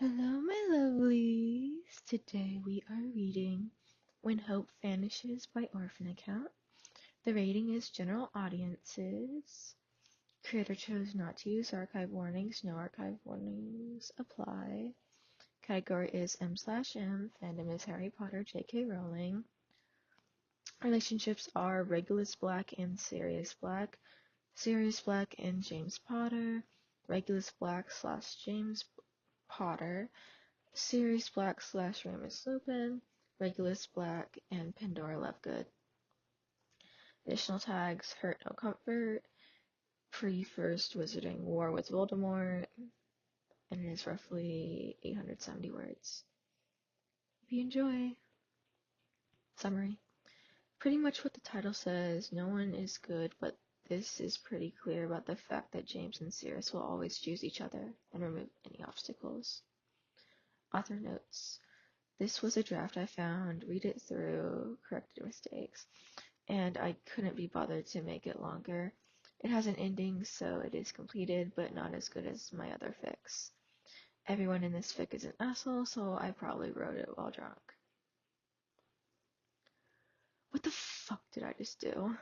Hello, my lovelies. Today we are reading When Hope Vanishes by Orphan Account. The rating is general audiences. Creator chose not to use archive warnings. No archive warnings apply. Category is M/M. Fandom is Harry Potter, J.K. Rowling. Relationships are Regulus Black and Sirius Black. Sirius Black and James Potter. Regulus Black / James Potter. Sirius Black / Remus Lupin, Regulus Black, and Pandora Lovegood. Additional tags: Hurt No Comfort, Pre-First Wizarding War with Voldemort, and it is roughly 870 words. Hope you enjoy. Summary. Pretty much what the title says, no one is good, but this is pretty clear about the fact that James and Sirius will always choose each other and remove any obstacles. Author notes. This was a draft I found, read it through, corrected mistakes, and I couldn't be bothered to make it longer. It has an ending, so it is completed, but not as good as my other fics. Everyone in this fic is an asshole, so I probably wrote it while drunk. What the fuck did I just do?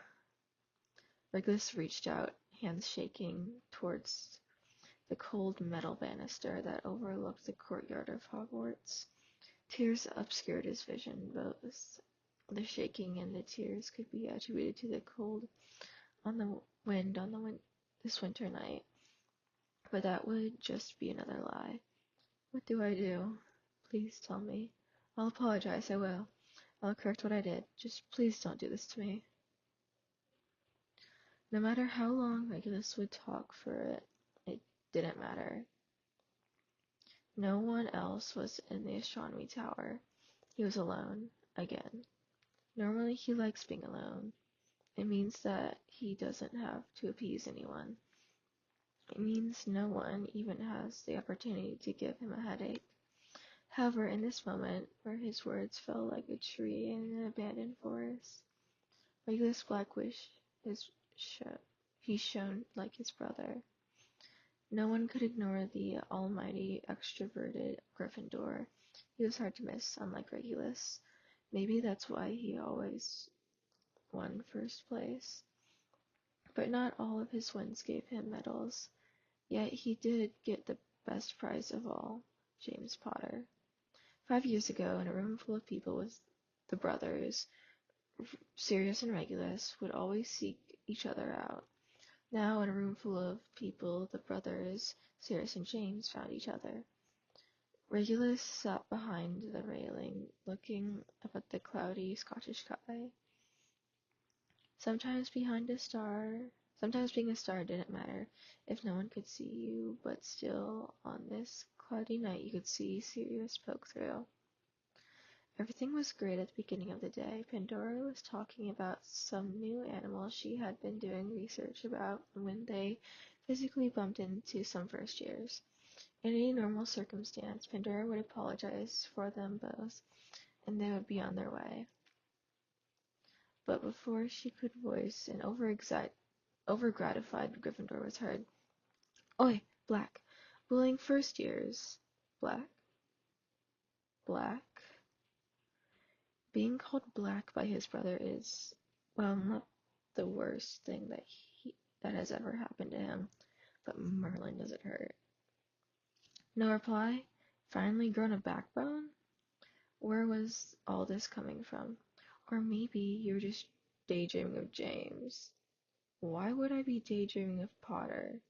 Regulus reached out, hands shaking, towards the cold metal banister that overlooked the courtyard of Hogwarts. Tears obscured his vision. Both the shaking and the tears could be attributed to the cold on the wind on this winter night, but that would just be another lie. What do I do? Please tell me. I'll apologize, I will. I'll correct what I did. Just please don't do this to me. No matter how long Regulus would talk for it didn't matter. No one else was in the astronomy tower. He was alone, again. Normally he likes being alone. It means that he doesn't have to appease anyone. It means no one even has the opportunity to give him a headache. However, in this moment, where his words fell like a tree in an abandoned forest, Regulus Black wished he shone like his brother. No one could ignore the almighty, extroverted Gryffindor. He was hard to miss, unlike Regulus. Maybe that's why he always won first place. But not all of his wins gave him medals. Yet he did get the best prize of all, James Potter. 5 years ago, in a room full of people with the brothers, Sirius and Regulus would always seek each other out. Now, in a room full of people, the brothers, Sirius and James, found each other. Regulus sat behind the railing, looking up at the cloudy Scottish sky. Sometimes being a star didn't matter if no one could see you, but still, on this cloudy night, you could see Sirius poke through. Everything was great at the beginning of the day. Pandora was talking about some new animal she had been doing research about when they physically bumped into some first years. In any normal circumstance, Pandora would apologize for them both, and they would be on their way. But before she could voice an overgratified Gryffindor was heard. Oi, Black, bullying first years. Black? Black? Being called Black by his brother is, well, not the worst thing that has ever happened to him, but Merlin does it hurt. No reply? Finally grown a backbone? Where was all this coming from? Or maybe you were just daydreaming of James. Why would I be daydreaming of Potter?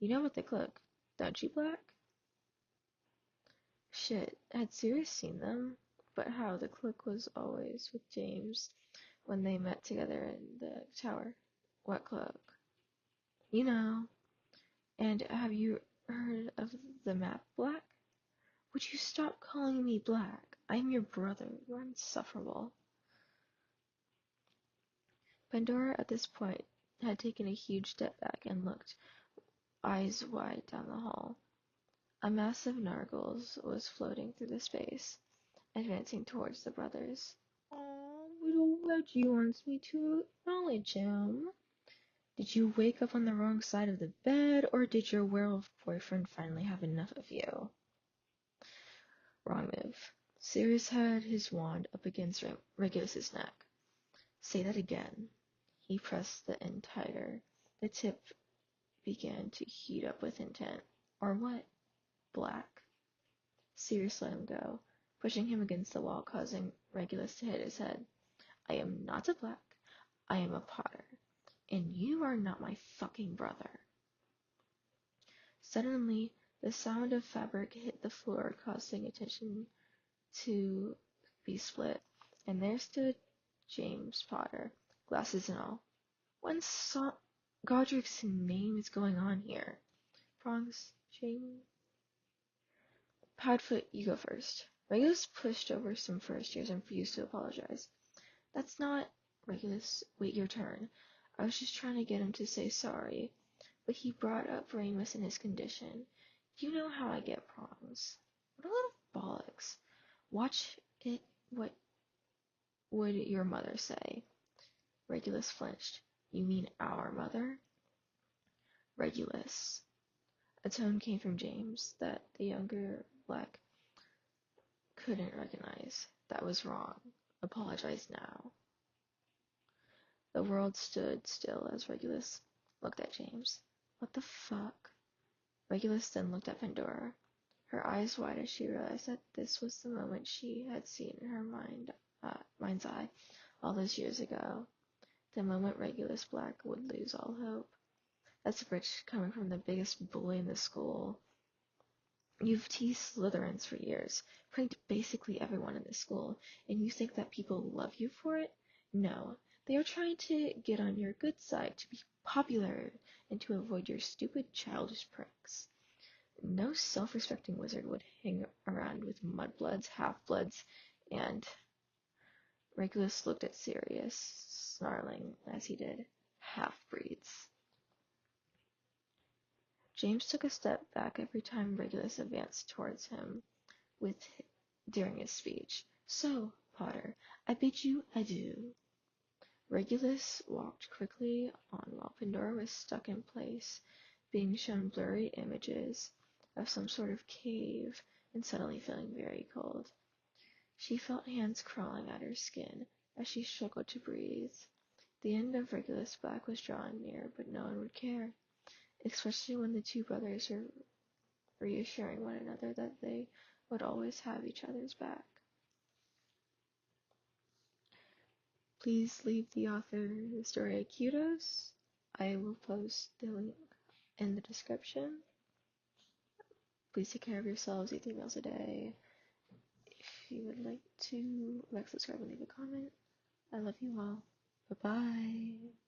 You know about the cloak, don't you, Black? Shit, had Sirius seen them? But how? The cloak was always with James when they met together in the tower. What cloak? You know. And have you heard of the map, Black? Would you stop calling me Black? I'm your brother. You're insufferable. Pandora at this point had taken a huge step back and looked, eyes wide, down the hall. A mass of nargles was floating through the space, advancing towards the brothers. Oh, little Reggie wants me to acknowledge him. Did you wake up on the wrong side of the bed, or did your werewolf boyfriend finally have enough of you? Wrong move. Sirius had his wand up against Regulus's neck. Say that again. He pressed the end tighter. The tip began to heat up with intent. Or what? Black. Sirius let him go, pushing him against the wall, causing Regulus to hit his head. I am not a black. I am a Potter. And you are not my fucking brother. Suddenly, the sound of fabric hit the floor, causing attention to be split, and there stood James Potter, glasses and all. What Godric's name is going on here? Bronx, James. Podfoot, you go first. Regulus pushed over some first years and refused to apologize. That's not Regulus. Wait your turn. I was just trying to get him to say sorry, but he brought up Ramus and his condition. You know how I get prongs. What a lot of bollocks. Watch it. What would your mother say? Regulus flinched. You mean our mother? Regulus. A tone came from James that the younger black couldn't recognize. That was wrong. Apologize now. The world stood still as Regulus looked at James. What the fuck? Regulus then looked at Pandora, her eyes wide as she realized that this was the moment she had seen in her mind's eye all those years ago. The moment Regulus Black would lose all hope. That's rich coming from the biggest bully in the school. You've teased Slytherins for years, pranked basically everyone in the school, and you think that people love you for it? No, they are trying to get on your good side, to be popular, and to avoid your stupid childish pranks. No self-respecting wizard would hang around with mudbloods, half-bloods, and... Regulus looked at Sirius, snarling as he did. Half-breeds. James took a step back every time Regulus advanced towards him during his speech. So, Potter, I bid you adieu. Regulus walked quickly on while Pandora was stuck in place, being shown blurry images of some sort of cave and suddenly feeling very cold. She felt hands crawling at her skin as she struggled to breathe. The end of Regulus Black was drawing near, but no one would care, especially when the two brothers were reassuring one another that they would always have each other's back. Please leave the author the story at kudos. I will post the link in the description. Please take care of yourselves, eat 3 meals a day. If you would like to subscribe and leave a comment, I love you all. Bye-bye.